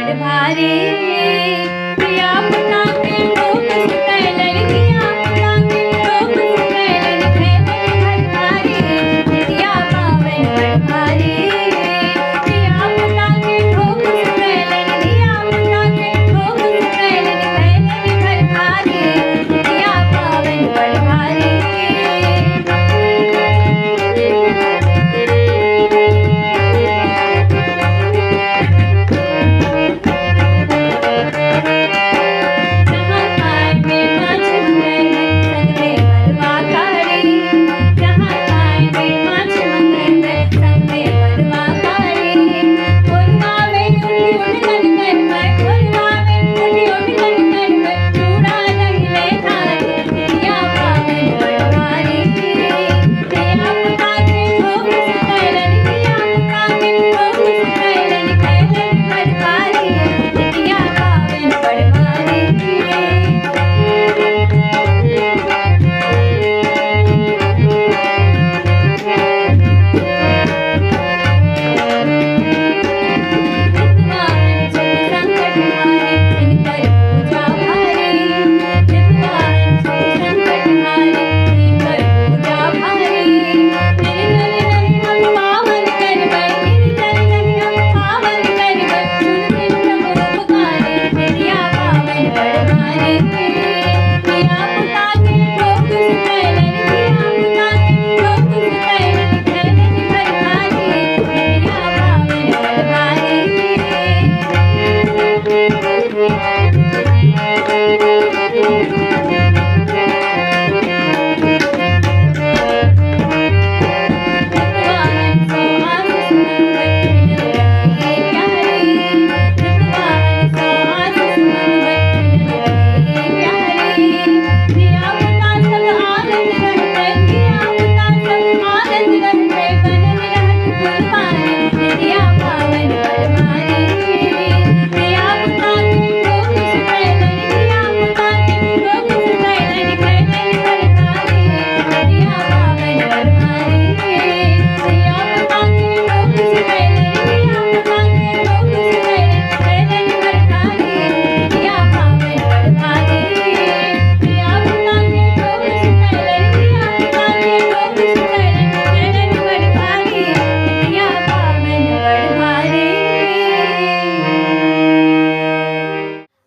बड़ भारी। पिया पुता के रूप सुतैलन, पिया पुता के रूप सुतैलन, खैलन घर भारी, जितिया पावन बड़ भारी। पिया पुता के रूप सुतैलन, पिया पुता के रूप सुतैलन, खैलन घर भारी, जितिया पावन बड़ भारी।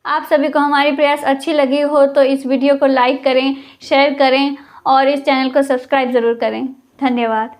आप सभी को हमारी प्रयास अच्छी लगी हो तो इस वीडियो को लाइक करें, शेयर करें और इस चैनल को सब्सक्राइब ज़रूर करें। धन्यवाद।